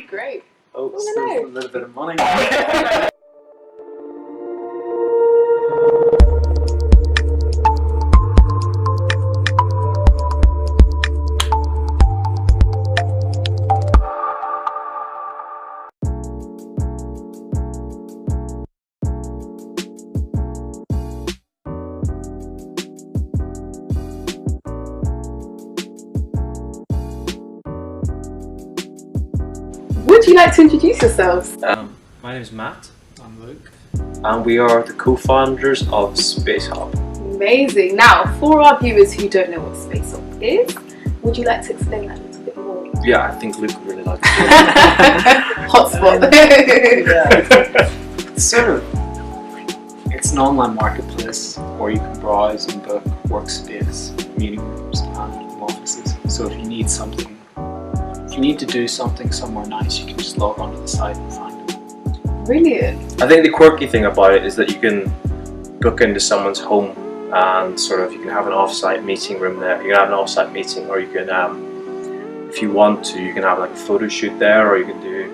Great. Oh, Oh, still no. a little bit of money. Would you like to introduce yourselves? My name is Matt. I'm Luke. And we are the co-founders of Spacehop. Amazing. Now, for our viewers who don't know what Spacehop is, would you like to explain that a little bit more? Yeah, I think Luke would really like to Hotspot. It's sort of, it's an online marketplace where you can browse and book workspace, meeting rooms and offices. So if you need something, if you need to do something somewhere nice, you can just log onto the site and find it. Brilliant. I think the quirky thing about it is that you can book into someone's home and sort of you can have an off-site meeting room there. You can have an off-site meeting, or you can, if you want to, you can have like a photo shoot there, or you can do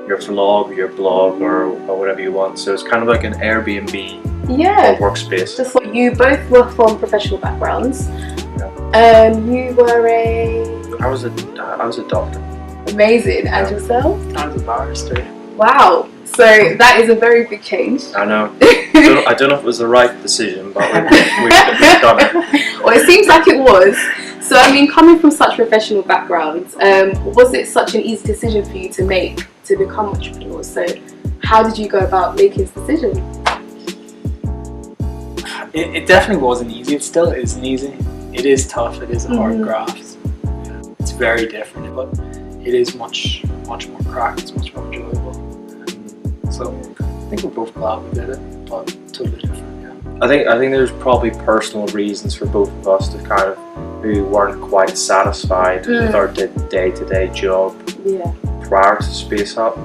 your vlog, your blog, or whatever you want. So it's kind of like an Airbnb Yeah. or workspace. Just like you both were from professional backgrounds. You were I was a doctor. amazing. And yourself? I was a barrister. Wow. So that is a very big change. I know. I don't know if it was the right decision, but we've done it. Well, it seems like it was. So, I mean, coming from such professional backgrounds, was it such an easy decision for you to make to become entrepreneurs? So, how did you go about making this decision? It definitely wasn't easy. It still isn't easy. It is tough. It is a hard graft. It's very different, but it is much more crack. It's much more enjoyable. So I think we're both glad we did it, but totally different. Yeah. I think there's probably personal reasons for both of us to kind of who weren't quite satisfied with our day-to-day job Yeah. prior to Spacehop.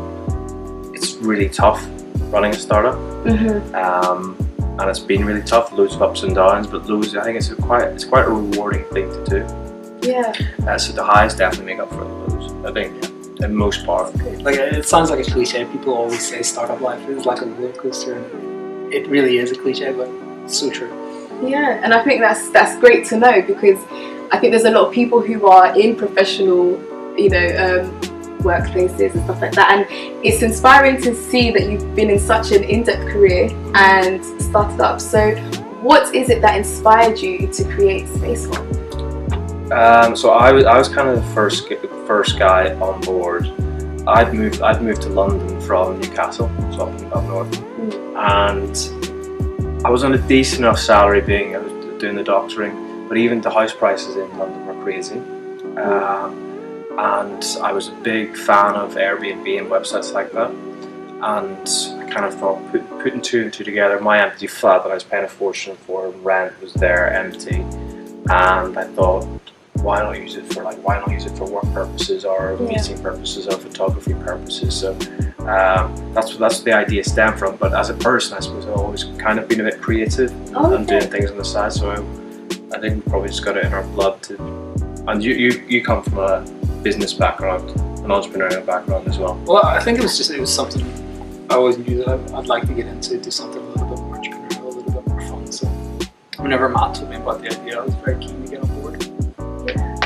It's really tough running a startup, and it's been really tough. Loads of ups and downs, but I think it's quite a rewarding thing to do. Yeah. So the highs definitely make up for the lows, I think, in most part. Like, it sounds like a cliche. People always say startup life is like a roller coaster, and it really is a cliche, but it's so true. Yeah, and I think that's great to know, because I think there's a lot of people who are in professional, workplaces and stuff like that, and it's inspiring to see that you've been in such an in-depth career and started up. So, what is it that inspired you to create Spacehop? So I was kind of the first guy on board. I'd moved to London from Newcastle, so up north, and I was on a decent enough salary, I was doing the doctoring, but even the house prices in London were crazy. And I was a big fan of Airbnb and websites like that, and I kind of thought, putting two and two together, my empty flat that I was paying a fortune for, rent was there empty, and I thought, why not use it for work purposes, or meeting purposes, or photography purposes? So that's the idea stemmed from. But as a person, I suppose I've always kind of been a bit creative and doing things on the side. So I think we probably just got it in our blood to. And you come from a business background, an entrepreneurial background as well. Well, I think it was something I always knew that I'd like to get into, do something a little bit more entrepreneurial, a little bit more fun. So whenever Matt told me about the idea, I was very keen to get on board. Yeah,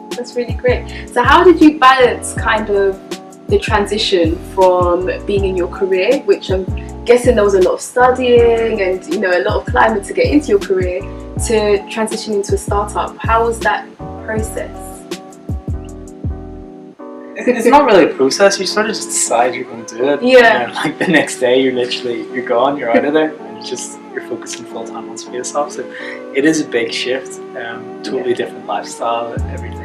that's really great. So, how did you balance kind of the transition from being in your career, which I'm guessing there was a lot of studying and a lot of climbing to get into your career, to transitioning into a startup? How was that process? It's not really a process. You sort of just decide you're going to do it. Yeah. And like the next day, you're gone. You're out of there, and you're focusing full time on Spacehop. So it is a big shift. Totally different lifestyle. Everything's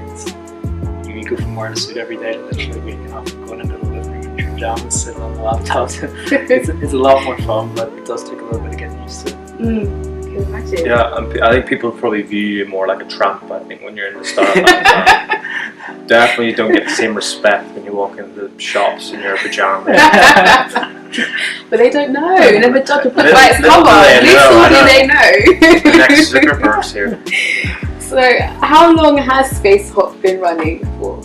you go from wearing a suit every day to literally waking up and going into the living room in your pajamas, sitting on the laptop. It's a lot more fun, but it does take a little bit of getting used to. Can imagine. Yeah, and I think people probably view you more like a tramp. I think when you're in the startup. Definitely don't get the same respect when you walk into the shops in your pajamas. But they don't know. Never judge a book Little- by its little cover. do they know, I Little do know. they know. The next Zuckerberg's here. So, how long has Spacehop been running for?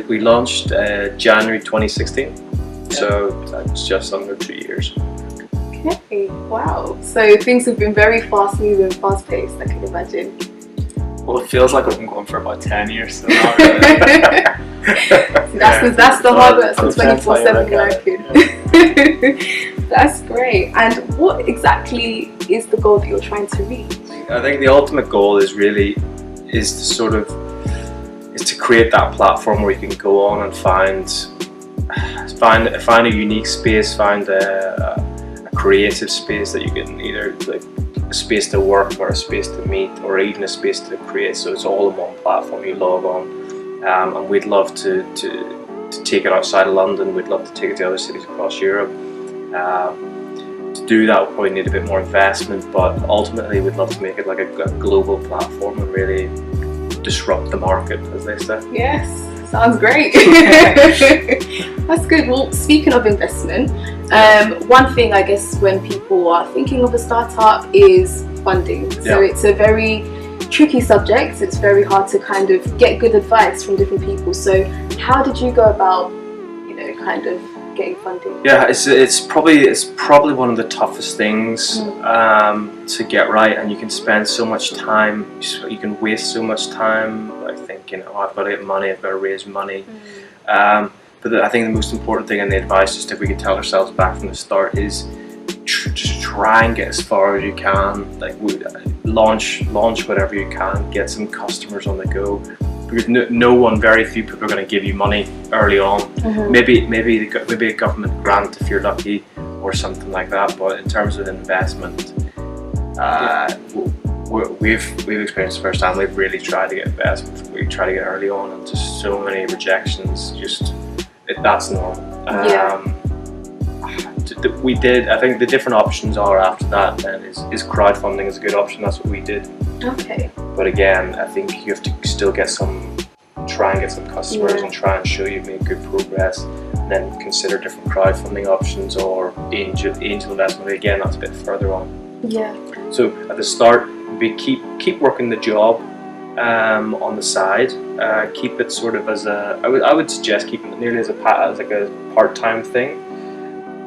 We launched January 2016, so that's just under 2 years. Okay, wow. So things have been very fast moving, fast paced, I can imagine. Well, it feels like we've been going for about 10 years, so not really. That's the hard work, so Depends how you 24/7 look at working. it, That's great. And what exactly is the goal that you're trying to reach? I think the ultimate goal is to create that platform where you can go on and find a unique space, find a creative space that you can either like a space to work or a space to meet or even a space to create. So it's all in one platform you log on, and we'd love to take it outside of London. We'd love to take it to other cities across Europe. To do that, we'll probably need a bit more investment, but ultimately we'd love to make it like a global platform and really disrupt the market, as they say. Yes, sounds great. That's good. Well, speaking of investment, one thing I guess when people are thinking of a startup is funding. So it's a very tricky subject. It's very hard to kind of get good advice from different people. So how did you go about, kind of getting funding? Yeah, it's probably one of the toughest things to get right, and you can spend so much time, you can waste so much time by thinking, oh, I've got to get money, I've got to raise money. But I think the most important thing, and the advice, just if we could tell ourselves back from the start, is just try and get as far as you can. Like launch whatever you can, get some customers on the go. Because very few people are going to give you money early on. Maybe a government grant if you're lucky, or something like that. But in terms of investment, we've experienced firsthand. We've really tried to get investment. We try to get early on, and just so many rejections. That's normal. We did. I think the different options are after that. Then is crowdfunding is a good option. That's what we did. Okay. But again, I think you have to still try and get some customers and try and show you've made good progress. And then consider different crowdfunding options or angel investment. Again, that's a bit further on. Yeah. So at the start, we keep working the job on the side. Keep it sort of as I would suggest keeping it nearly as like a part-time thing.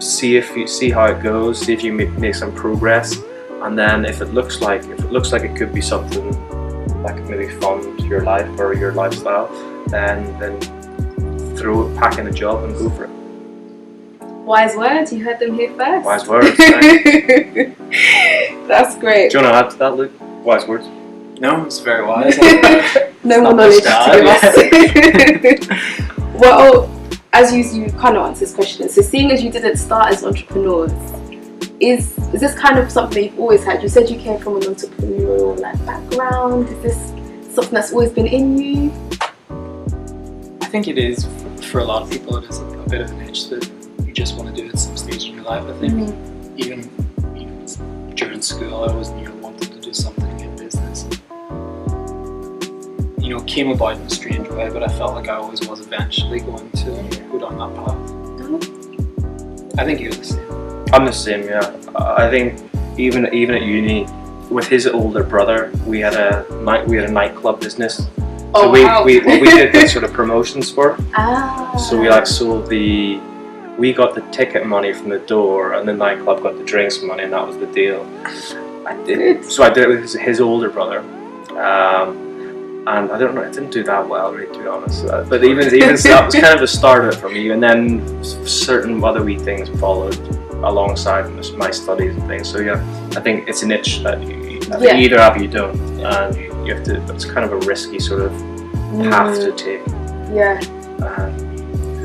See how it goes. See if you make some progress. And then if it looks like it could be something that could maybe fund your life or your lifestyle, then pack in a job and go for it. Wise words, you heard them here first. Wise words. That's great. Do you want to add to that, Luke? Wise words. No, it's very wise. No more knowledge to give us. Well, as you kind of answered this question, so seeing as you didn't start as entrepreneurs, is this kind of something you've always had? You said you came from an entrepreneurial background. Is this something that's always been in you? I think it is. For a lot of people, it is a bit of an itch that you just want to do at some stage in your life. I think even during school, I always knew I wanted to do something in business. Came about in a strange way, but I felt like I always was eventually going to go down that path. I think you're the same. I'm the same, yeah. I think even at uni, with his older brother, we had a nightclub business. So we did the sort of promotions for it. So we got the ticket money from the door, and the nightclub got the drinks money, and that was the deal. I did it with his older brother. And I don't know, it didn't do that well, really, to be honest. But even so, that was kind of the start of it for me. And then certain other wee things followed alongside my studies and things. So yeah, I think it's an itch that you either have or you don't, and you have to. It's kind of a risky sort of path to take. Yeah.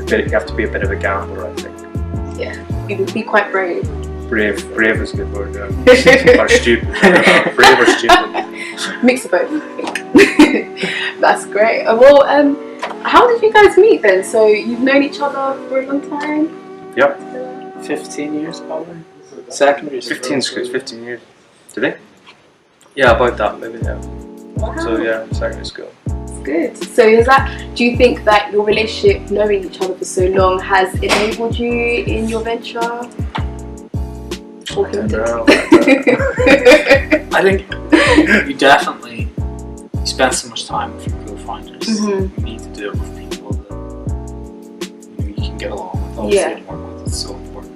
You have to be a bit of a gambler, I think. Yeah, you can be quite brave. Brave is a good word. Yeah. Or stupid. Brave or stupid. Mix of both. That's great. Well, how did you guys meet then? So you've known each other for a long time? Yep. 15 years probably. Secondary school. 15 years. Did they? Yeah, about that maybe, yeah. Wow. So yeah, secondary school. That's good. So do you think that your relationship, knowing each other for so long, has enabled you in your venture? I don't know. I think you spend so much time with your co-founders. You need to do it with people that get along with, obviously, Yeah. and work with. It's so important.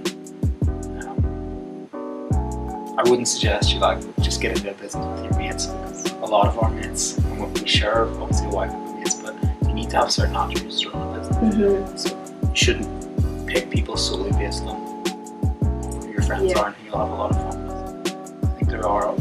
I wouldn't suggest you like just get into a business with your mates, because a lot of our mates, and what we share, obviously, a wife with mates, but you need to have certain attributes to run a business. So you shouldn't pick people solely based on who your friends are and who you'll have a lot of fun with. I think there are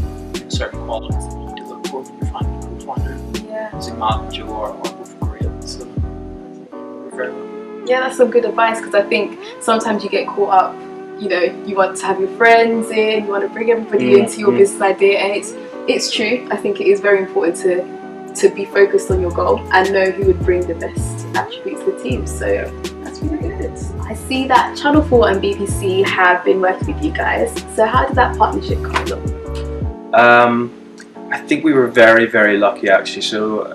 certain qualities that you need to look for when you're finding a co-founder. Yeah. So Matt and Joe are both great, so we're very well. Yeah, that's some good advice, because I think sometimes you get caught up, you know, you want to have your friends in, you want to bring everybody into your business idea, and it's true. I think it is very important to be focused on your goal and know who would bring the best attributes to the team. So that's really good. I see that Channel 4 and BBC have been working with you guys. So how did that partnership come along? I think we were very, very lucky, actually. So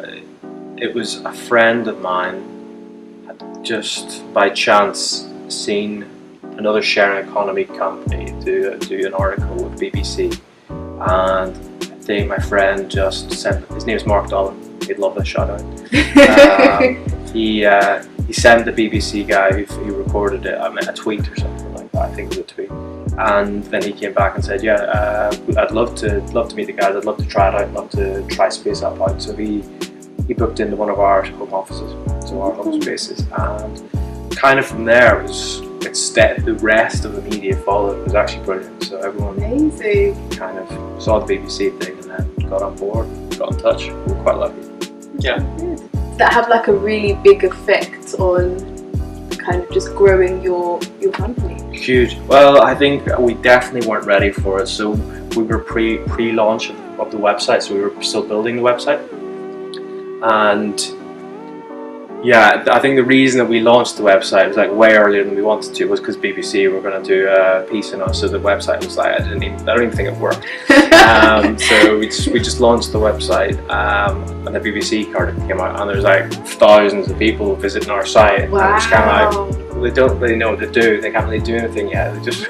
it was a friend of mine had just by chance seen another sharing economy company do an article with BBC, and I think my friend just sent, his name is Mark Dolan, he'd love a shout out. He sent the BBC guy who recorded it, I mean, a tweet or something like that. I think it was a tweet, and then he came back and said, yeah, I'd love to meet the guys, I'd love to try it out, I'd love to try Spacehop out. So he booked into one of our home offices, so our home spaces, and kind of from there the rest of the media followed. It was actually brilliant. So everyone kind of saw the BBC thing and then got on board, got in touch. We were quite lucky. Yeah. Does that have like a really big effect on kind of just growing your company? Huge. Well, I think we definitely weren't ready for it. So we were pre-launch of the website, so we were still building the website. And yeah, I think the reason that we launched the website was like way earlier than we wanted to was because BBC were going to do a piece on us. So the website was like, I don't even think it worked. So we just launched the website, and the BBC card came out, and there's like thousands of people visiting our site. Wow. And it's kind of like, they don't really know what to do. They can't really do anything yet. They just,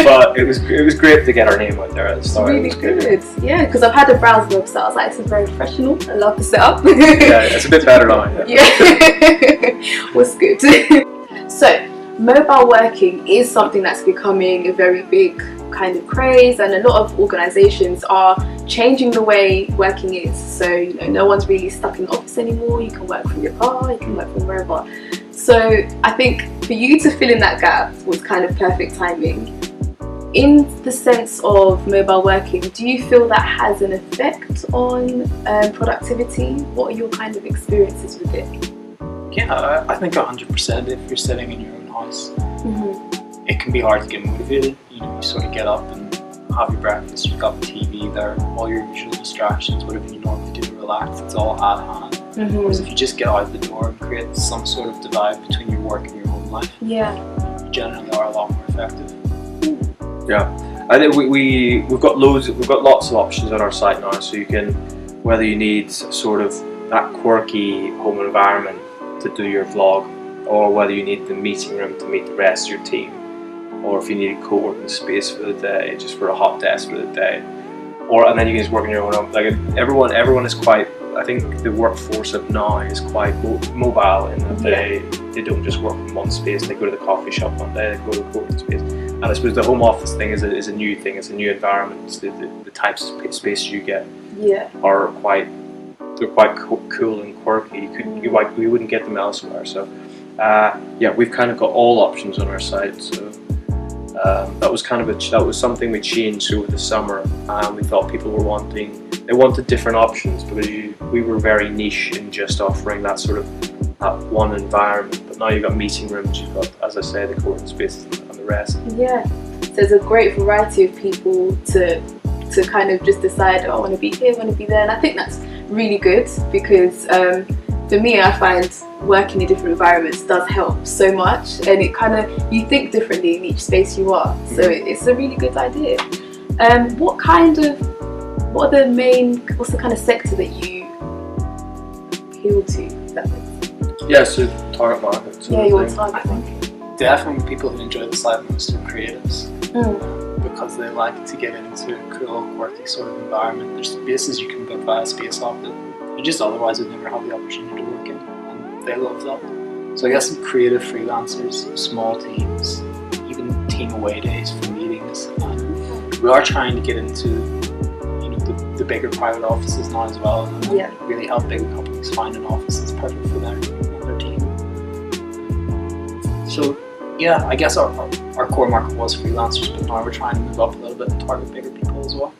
but it was great to get our name out there at the start. It's really good. Yeah, because I've had a browse website. I was like, this is very professional. I love the setup. Yeah, it's a bit better now. Yeah, was good. So, mobile working is something that's becoming a very big kind of craze, and a lot of organisations are changing the way working is. So, you know, no one's really stuck in the office anymore. You can work from your car, you can work from wherever. So, I think for you to fill in that gap was kind of perfect timing. In the sense of mobile working, do you feel that has an effect on productivity? What are your kind of experiences with it? Yeah, I think 100%. If you're sitting in your own house, it can be hard to get motivated. You know, you sort of get up and have your breakfast, you've got the TV there, all your usual distractions, whatever you normally do to relax, it's all at hand. Whereas if you just get out the door and create some sort of divide between your work and your home life, you generally are a lot more effective. Yeah, I think we've got lots of options on our site now. So you can, whether you need sort of that quirky home environment to do your vlog, or whether you need the meeting room to meet the rest of your team, or if you need a co-working space for the day, just for a hot desk for the day, and then you can just work in your own home. Like everyone is quite. I think the workforce of now is quite mobile in that they don't just work in one space. They go to the coffee shop one day, they go to the co-working space. And I suppose the home office thing is a new thing. It's a new environment. It's the types of space you get are quite cool and quirky. You wouldn't get them elsewhere. So we've kind of got all options on our site. So that was something we changed over the summer. We thought people wanted different options, because we were very niche in just offering that sort of that one environment. But now you've got meeting rooms, you've got, as I say, the co-working spaces and the rest. Yeah, so there's a great variety of people to kind of just decide, I want to be here, I want to be there, and I think that's really good, because for me, I find working in different environments does help so much, and it kind of, you think differently in each space you are, so it's a really good idea. What's the kind of sector that you appeal to? Yeah, so target market. Your target I think definitely people who enjoy the site most are creatives, because they like to get into a cool, quirky sort of environment. There's spaces you can book via Spacehop that you just otherwise would never have the opportunity to work in, and they love that. So I guess creative freelancers, small teams, even team away days for meetings. And we are trying to get into the bigger private offices now as well, and really help bigger companies find an office that's perfect for their team. So yeah, I guess our core market was freelancers, but now we're trying to move up a little bit and target bigger people as well.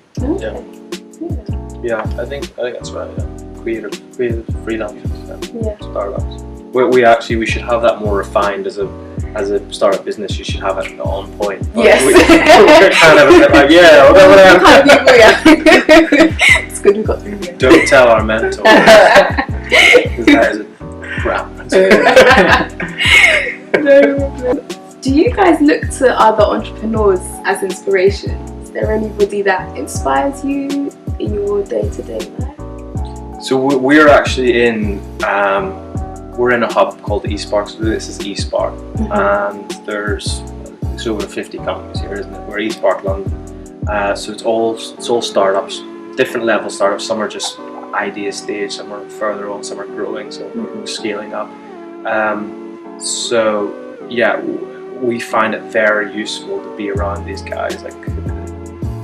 Yeah, I think that's right. Yeah. Creative freelancers, startups. We should have that more refined as a startup business. You should have it on point. Yes. We're kind of a bit like, whatever. It's good we got through here. Don't tell our mentor. Because that is a crap. Do you guys look to other entrepreneurs as inspiration? Is there anybody that inspires you in your day-to-day life? So we're actually in we're in a hub called eSpark. So this is eSpark, and there's over 50 companies here, isn't it? We're eSpark London. So it's all startups, different level startups. Some are just idea stage, some are further on, some are growing, so we're scaling up. So yeah, we find it very useful to be around these guys. Like,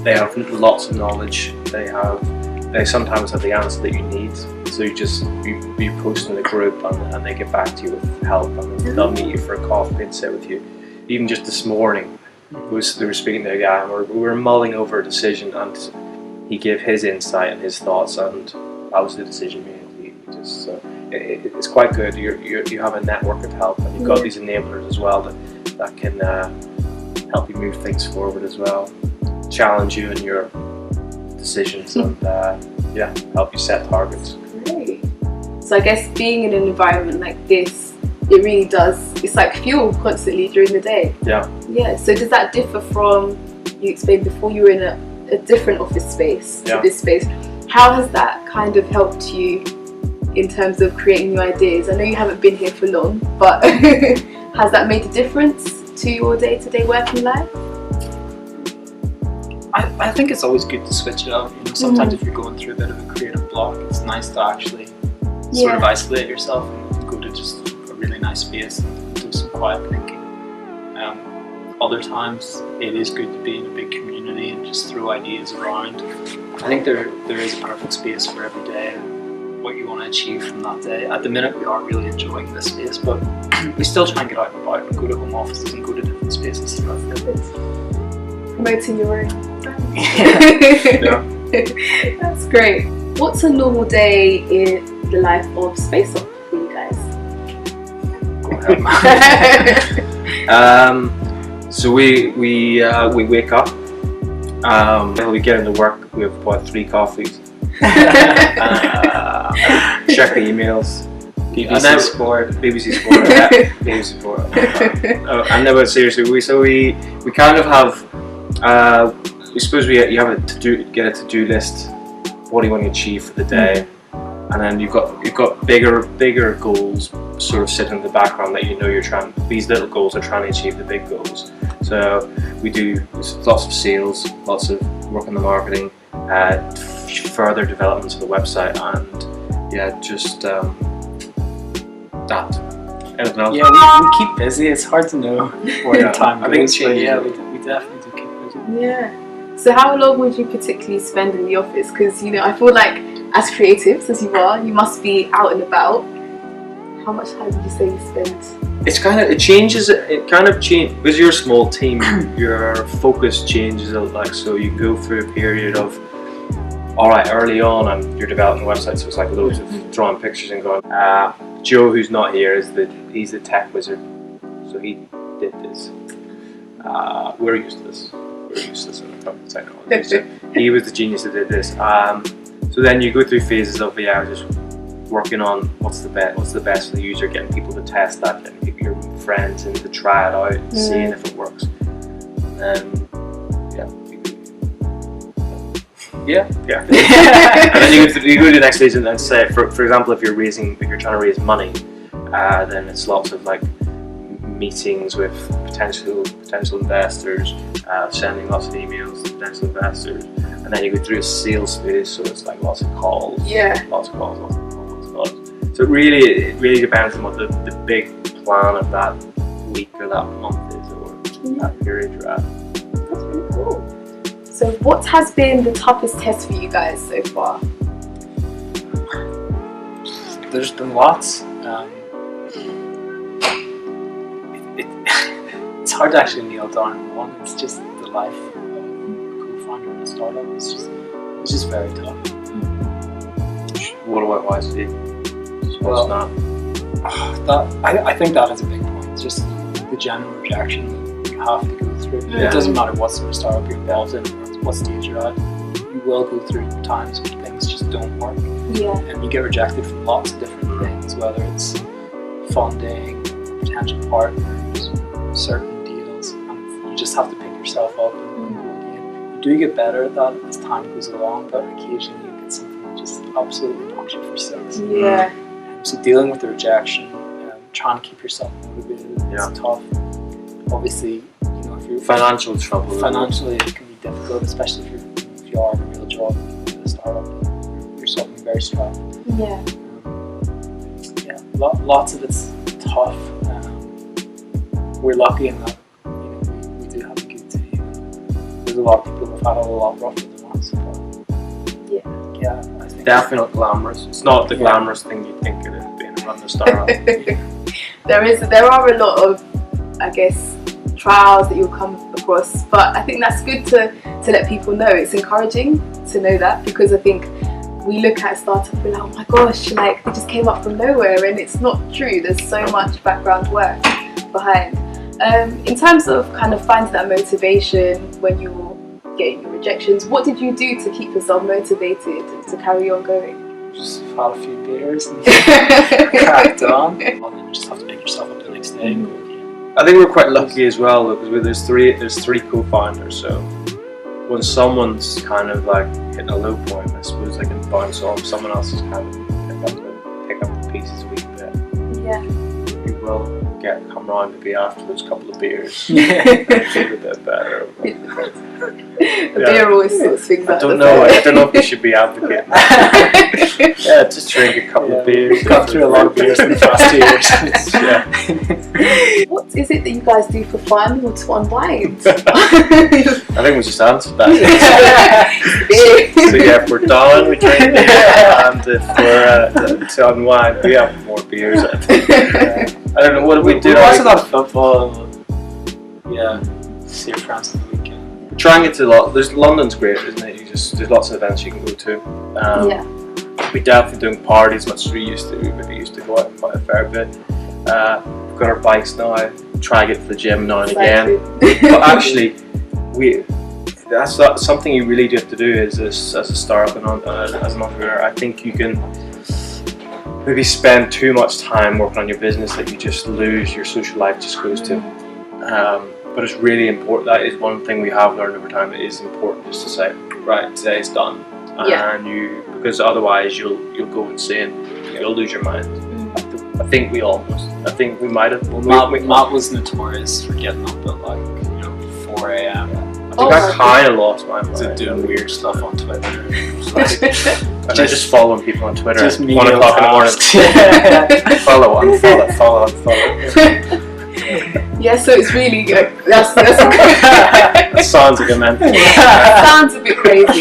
they have lots of knowledge. They sometimes have the answer that you need. So you post in the group and they get back to you with help, and they'll meet you for a coffee and sit with you. Even just this morning, they were speaking to a guy, and we were mulling over a decision, and he gave his insight and his thoughts, and that was the decision made. It's quite good. You have a network of help, and you've got these enablers as well that can help you move things forward as well, challenge you in your decisions, and help you set targets. Great. So I guess being in an environment like this, it really does, it's like fuel constantly during the day. Yeah. So does that differ from, you explained before, you were in a different office space to this space? How has that kind of helped you in terms of creating new ideas? I know you haven't been here for long, but has that made a difference to your day-to-day working life? I think it's always good to switch it up. Sometimes if you're going through a bit of a creative block, it's nice to actually sort of isolate yourself and go to just a really nice space and do some quiet thinking. Other times it is good to be in a big community and just throw ideas around. I think there is a perfect space for every day and what you want to achieve from that day. At the minute we are really enjoying this space, but we still try and get out and about and go to home offices and go to different spaces throughout the day. Promoting your own. Yeah. That's great. What's a normal day in the life of Spacehop for you guys? Go ahead, man. So we wake up. We get into work. We have about 3 coffees. Check the emails. BBC Sport. BBC Sport. And then, but seriously, we kind of have. I suppose you have get a to-do list. What do you want to achieve for the day, and then you've got bigger goals sort of sitting in the background that you're trying. These little goals are trying to achieve the big goals. So we do lots of sales, lots of work on the marketing, further developments of the website, and just that. Anything else? Yeah, we keep busy. It's hard to know where the time goes. I think it's we definitely do keep busy. Yeah. So how long would you particularly spend in the office? Because I feel like as creatives as you are, you must be out and about. How much time would you say you spend? It changes. It kind of changes because you're a small team. Your focus changes a lot. So you go through a period of, all right, early on, you're developing a website, so it's like loads of drawing pictures and going. Joe, who's not here, he's the tech wizard, so he did this. We're used to this. When it comes to technology. So he was the genius that did this. So then you go through phases of just working on what's the best for the user, getting people to test that, getting people, your friends in to try it out, seeing if it works. And and then you go to the next stage and say, for example, if you're trying to raise money, then it's lots of like meetings with potential investors, sending lots of emails to potential investors, and then you go through a sales phase, so it's like lots of calls. So it really depends on what the big plan of that week or that month is, or that period you're at. That's really cool. So what has been the toughest test for you guys so far? There's been lots. It's hard to actually nail down one. It's just the life of a co-founder in a startup. It's just very tough. What wise do you? Well, not. I think that is a big point. It's just the general rejection that you have to go through. Yeah. It doesn't matter what sort of startup you're involved in or what stage you're at. You will go through times when things just don't work. Yeah. And you get rejected from lots of different things, whether it's funding, potential partners, certain deals, and you just have to pick yourself up and go again. You do get better at that as time goes along, but occasionally you get something that just absolutely knocks you for six. Yeah. So dealing with the rejection, trying to keep yourself motivated, it's tough. Obviously, if you're Financial trouble. financially, it can be difficult, especially if you are in a real job in a startup. You're suddenly very strapped. Yeah. Lots of it's tough. We're lucky in that we do have a good team. There's a lot of people who've had it a lot rougher than us. But yeah, I think Definitely not glamorous. It's not the glamorous thing you think it is being a run the startup. There are a lot of, I guess, trials that you'll come across, but I think that's good to let people know. It's encouraging to know that, because I think we look at a startup and we're like, oh my gosh, like they just came up from nowhere, and it's not true. There's so much background work behind. In terms of kind of finding that motivation when you're getting your rejections, what did you do to keep yourself motivated to carry on going? just had a few beers and cracked on. And then you just have to pick yourself up the next day and go again. I think we're quite lucky as well, because there's three co-founders, so when someone's kind of like hitting a low point, I suppose they can bounce off someone else's kind of pick up the pieces week bit. Yeah. You will come round maybe after those couple of beers. Yeah. Feel a bit better. A beer always sorts things out. I don't know if we should be advocating. Yeah, just drink a couple of beers. Got through a lot of beers in the past 2 years. Yeah. What is it that you guys do for fun or to unwind? I think we just answered that. Beer. So yeah, if we're down, we drink beer, and if we're to unwind, we have more beers. I think. I don't know what we do. We watch a lot of football. Yeah, see your friends on the weekend. We're trying it to a lot. London's great, isn't it? There's lots of events you can go to. Yeah. We definitely doing parties much as we used to. We maybe used to go out quite a fair bit. We've got our bikes now. Try to get to the gym now and again. But actually, that's something you really do have to do as a startup and as an entrepreneur. I think you can maybe spend too much time working on your business that you just lose your social life just goes to. But it's really important. That is one thing we have learned over time. It is important just to say, right, today's done, and because otherwise you'll go insane. You'll lose your mind. I think we might have. Matt was notorious for getting up at 4 a.m. I kind of lost my mind. Doing weird stuff on Twitter. And just following people on Twitter just at 1 o'clock in the morning. Follow. Yeah, so it's really good. That's That sounds like a man. sounds a bit crazy.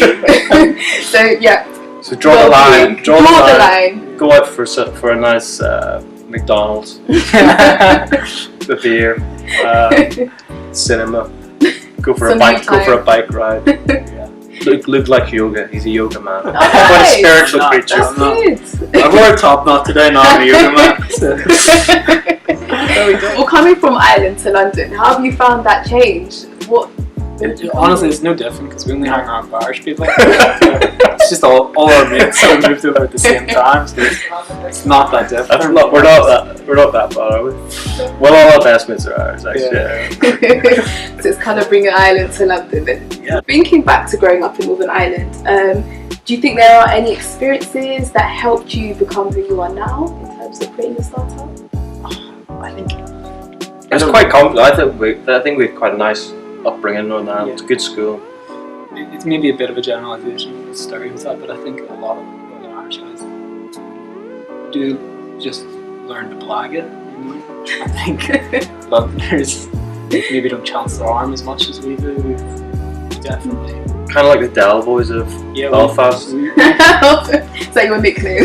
So yeah. So draw the line. Draw the line. Go out for a nice McDonald's, the beer, cinema. Go for a bike ride. Yeah. Look like yoga. He's a yoga man. Oh, Quite a spiritual creature. That's good. I wore a top knot today, not a yoga man. There we go. Well, coming from Ireland to London, how have you found that change? Honestly, it's no different because we only hang around with Irish people. It's just all our mates all moved over at the same time, so it's not that different. We're not that bad, are we? Well, all our best mates are Irish, actually. Yeah. So it's kind of bringing Ireland to London then. Yeah. Thinking back to growing up in Northern Ireland, do you think there are any experiences that helped you become who you are now in terms of creating a startup? I think it's quite complex. I think we have quite a nice upbringing in Northern Ireland. It's a good school. It's maybe a bit of a generalisation with stereotype, but I think a lot of Northern Irish guys do just learn to blag it. I think Londoners maybe don't chance their arm as much as we do. We definitely. Kind of like the Del Boys of Belfast. Is that your nickname?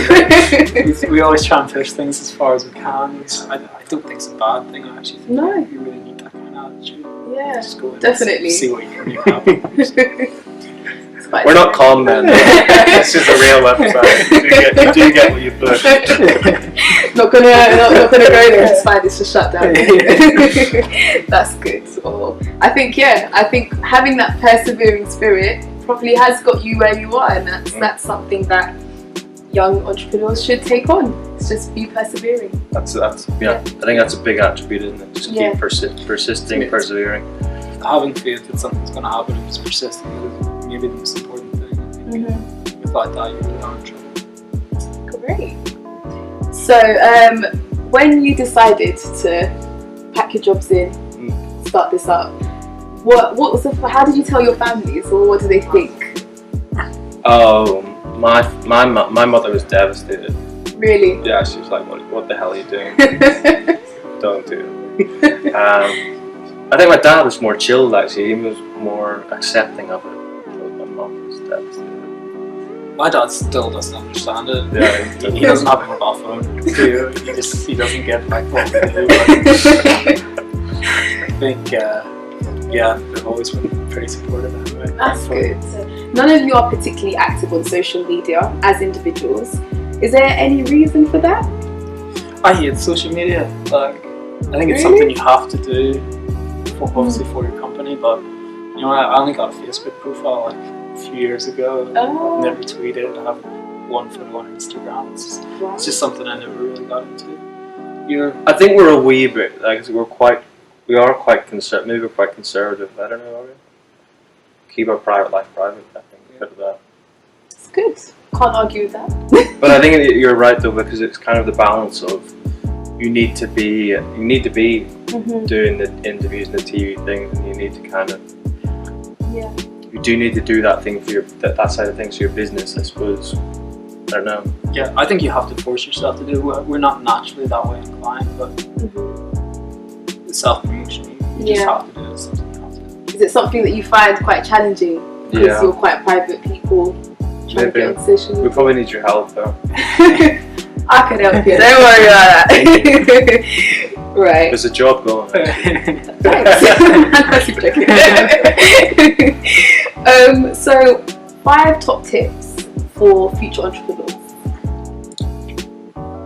We always try and push things as far as we can. I don't think it's a bad thing. I actually think No. you really need that kind of attitude. Yeah, Just go in definitely. and see what you can make happen. We're not con men. This is a real website. You do get what you push. not gonna go there. It's fine. It's just shut down. That's good. Or I think having that persevering spirit probably has got you where you are, and that's something that young entrepreneurs should take on. It's just be persevering. That's I think that's a big attribute, isn't it? Just keep persisting, persevering. Having faith that something's going to happen and just persisting is maybe the most important thing. Without that, you really are in trouble. Great. So, when you decided to pack your jobs in, start this up, what was how did you tell your families, or what do they think? Oh, my mother was devastated. Really? Yeah, she was like, "What the hell are you doing? Don't do it." I think my dad was more chilled. Actually, he was more accepting of it. But my mum was devastated. My dad still doesn't understand it. Yeah, he doesn't have a mobile phone. He doesn't get like what we do. I think they've always been pretty supportive anyway. That's good. None of you are particularly active on social media as individuals. Is there any reason for that? I hate social media. Like, I think it's something you have to do, obviously for your company. But you know, I only got a Facebook profile like a few years ago. I've never tweeted. I have one photo on Instagram. It's just something I never really got into. I think we're a wee bit like we are quite conservative. Maybe we're quite conservative. I don't know. Are we? Keep our private life private. I think because of that. It's good. Can't argue with that. But I think you're right though, because it's kind of the balance of you need to be doing the interviews and the TV things, and you need to kind of you do need to do that thing for that side of things for your business, I suppose. I don't know. Yeah, I think you have to force yourself to do it. We're not naturally that way inclined, but self-promotion, you just have to do it. It's something you have to do. Is it something that you find quite challenging because you're quite private people trying to get on social media? We probably need your help though. I can help you, don't worry about that. Right. There's a job going. Thanks. So 5 top tips for future entrepreneurs.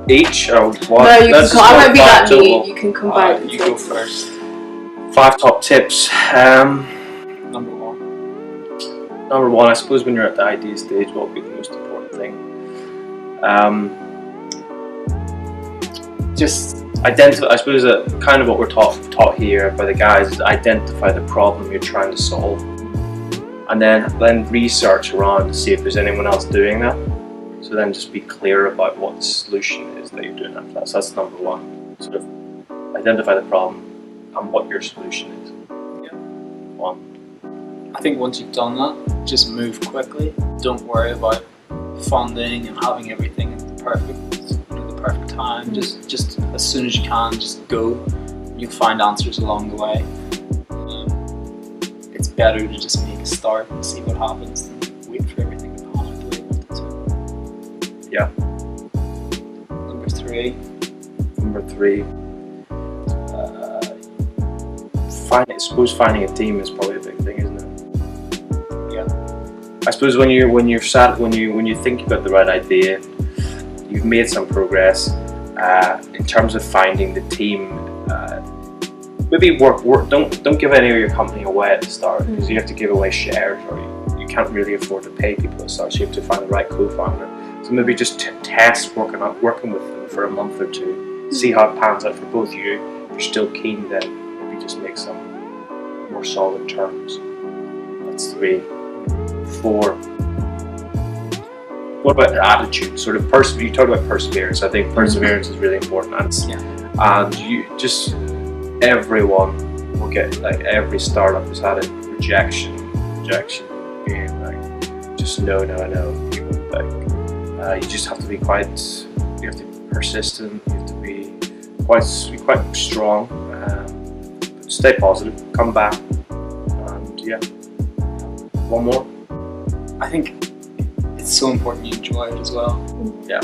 Each or what? No, you can. I won't be that mean. You can combine. You go first. 5 top tips. Number one, I suppose when you're at the idea stage, what would be the most important thing? Just identify. I suppose that kind of what we're taught here by the guys is identify the problem you're trying to solve, and then research around to see if there's anyone else doing that. So then just be clear about what the solution is that you're doing after that. So that's number one. Sort of identify the problem and what your solution is. Yeah. One. I think once you've done that, just move quickly. Don't worry about funding and having everything at the perfect time. Just as soon as you can, just go. You'll find answers along the way. It's better to just make a start and see what happens than wait for everything to pan out the way you want it to. Yeah. Number three. I suppose finding a team is probably a big thing, isn't it? Yeah. I suppose when you think you've got the right idea, you've made some progress. In terms of finding the team, maybe work. Don't give any of your company away at the start, because you have to give away shares, or you can't really afford to pay people at the start. So you have to find the right co-founder. So maybe just test working with them for a month or two, see how it pans out for both you. If you're still keen, then maybe just make some more solid terms. That's 3. 4. What about attitude? Sort of you talked about perseverance. I think perseverance is really important, and you just everyone will get, like, every startup has had a rejection being like just no. You just have to be you have to be persistent. You have to be quite strong. Stay positive, come back, and yeah, one more. I think it's so important you enjoy it as well. Yeah.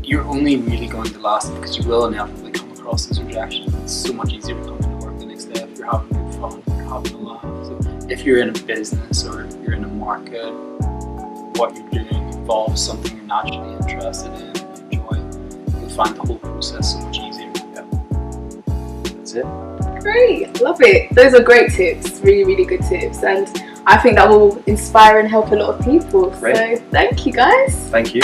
You're only really going to last because you will inevitably come across this rejection. It's so much easier to come into work the next day if you're having good fun, if you're having a laugh. So if you're in a business or you're in a market, what you're doing involves something you're naturally interested in and enjoy, you'll find the whole process so much easier. Yeah. That's it. Great, love it. Those are great tips, really, really good tips, and I think that will inspire and help a lot of people. Great. So thank you guys. Thank you.